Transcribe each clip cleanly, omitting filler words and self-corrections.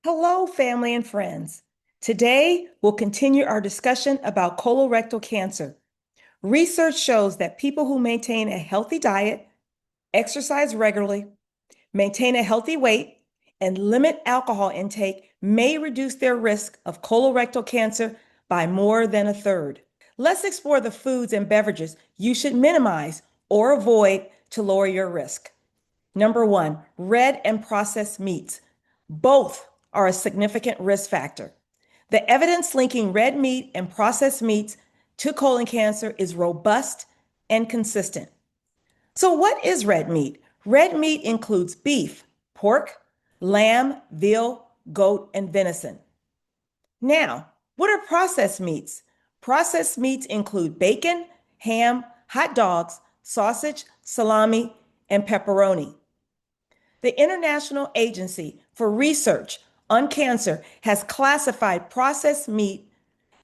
Hello, family and friends. Today, we'll continue our discussion about colorectal cancer. Research shows that people who maintain a healthy diet, exercise regularly, maintain a healthy weight, and limit alcohol intake may reduce their risk of colorectal cancer by more than a third. Let's explore the foods and beverages you should minimize or avoid to lower your risk. Number one, red and processed meats. Both are a significant risk factor. The evidence linking red meat and processed meats to colon cancer is robust and consistent. So, what is red meat? Red meat includes beef, pork, lamb, veal, goat, and venison. Now, what are processed meats? Processed meats include bacon, ham, hot dogs, sausage, salami, and pepperoni. The International Agency for Research on Cancer has classified processed meat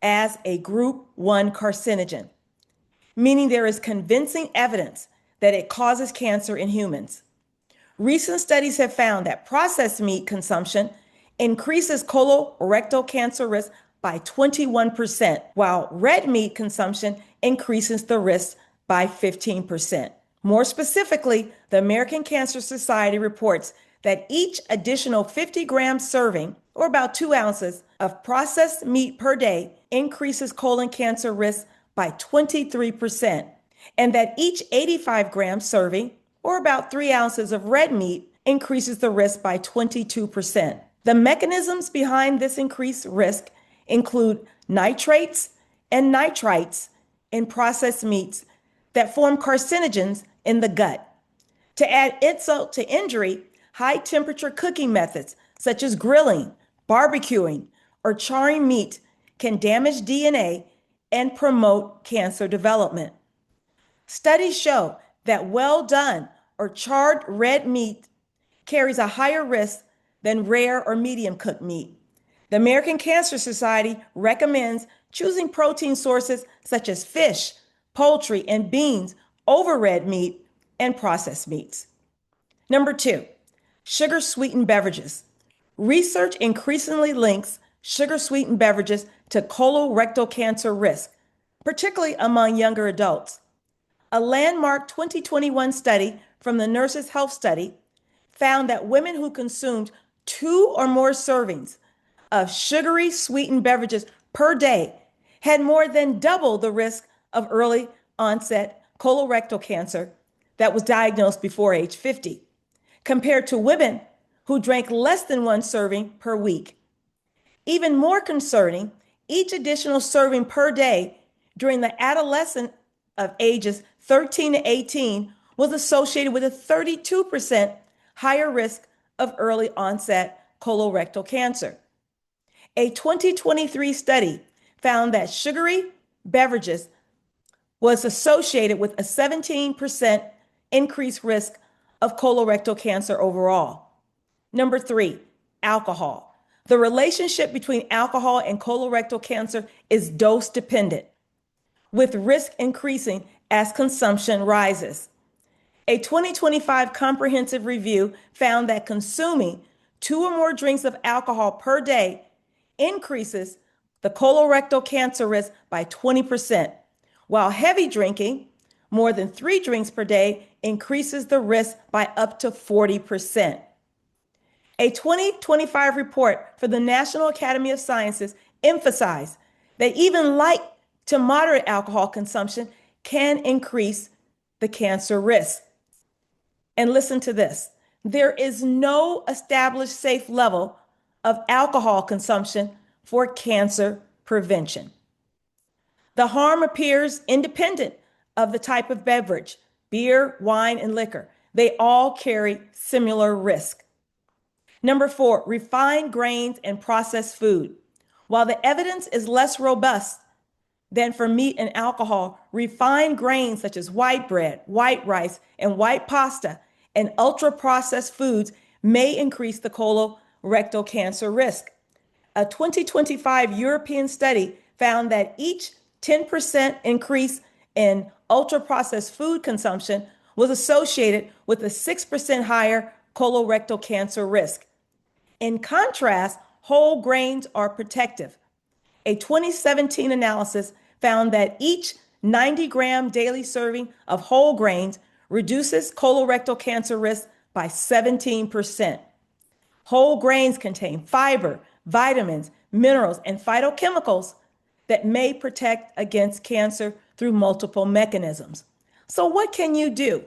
as a Group 1 carcinogen, meaning there is convincing evidence that it causes cancer in humans. Recent studies have found that processed meat consumption increases colorectal cancer risk by 21%, while red meat consumption increases the risk by 15%. More specifically, the American Cancer Society reports that each additional 50-gram serving, or about 2 ounces, of processed meat per day increases colon cancer risk by 23%, and that each 85-gram serving, or about 3 ounces of red meat, increases the risk by 22%. The mechanisms behind this increased risk include nitrates and nitrites in processed meats that form carcinogens in the gut. To add insult to injury, high temperature cooking methods such as grilling, barbecuing, or charring meat can damage DNA and promote cancer development. Studies show that well done or charred red meat carries a higher risk than rare or medium cooked meat. The American Cancer Society recommends choosing protein sources such as fish, poultry, and beans over red meat and processed meats. Number two, sugar sweetened beverages. Research increasingly links sugar sweetened beverages to colorectal cancer risk, particularly among younger adults. A landmark 2021 study from the Nurses' Health Study found that women who consumed 2 or more servings of sugary sweetened beverages per day had more than double the risk of early onset colorectal cancer that was diagnosed before age 50, compared to women who drank less than 1 serving per week. Even more concerning, each additional serving per day during the adolescent of ages 13 to 18 was associated with a 32% higher risk of early onset colorectal cancer. A 2023 study found that sugary beverages was associated with a 17% increased risk of colorectal cancer overall. Number three, alcohol. The relationship between alcohol and colorectal cancer is dose dependent, with risk increasing as consumption rises. A 2025 comprehensive review found that consuming 2 or more drinks of alcohol per day increases the colorectal cancer risk by 20%, while heavy drinking, more than 3 drinks per day, increases the risk by up to 40%. A 2025 report for the National Academy of Sciences emphasized that even light to moderate alcohol consumption can increase the cancer risk. And listen to this, there is no established safe level of alcohol consumption for cancer prevention. The harm appears independent of the type of beverage, beer, wine, and liquor. They all carry similar risk. Number four, refined grains and processed food. While the evidence is less robust than for meat and alcohol, refined grains such as white bread, white rice, and white pasta and ultra-processed foods may increase the colorectal cancer risk. A 2025 European study found that each 10% increase in ultra-processed food consumption was associated with a 6% higher colorectal cancer risk. In contrast, whole grains are protective. A 2017 analysis found that each 90-gram daily serving of whole grains reduces colorectal cancer risk by 17%. Whole grains contain fiber, vitamins, minerals, and phytochemicals that may protect against cancer through multiple mechanisms. So, what can you do?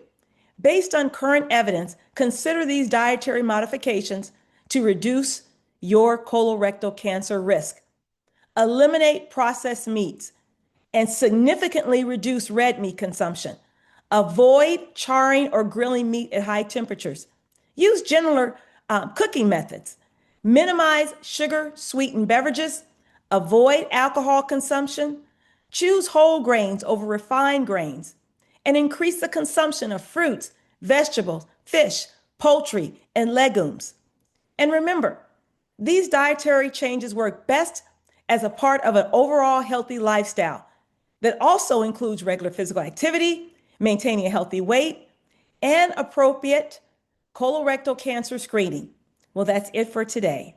Based on current evidence, consider these dietary modifications to reduce your colorectal cancer risk. Eliminate processed meats and significantly reduce red meat consumption. Avoid charring or grilling meat at high temperatures. Use gentler cooking methods. Minimize sugar sweetened beverages. Avoid alcohol consumption. Choose whole grains over refined grains. And increase the consumption of fruits, vegetables, fish, poultry, and legumes. And remember, these dietary changes work best as a part of an overall healthy lifestyle that also includes regular physical activity, maintaining a healthy weight, and appropriate colorectal cancer screening. Well, that's it for today.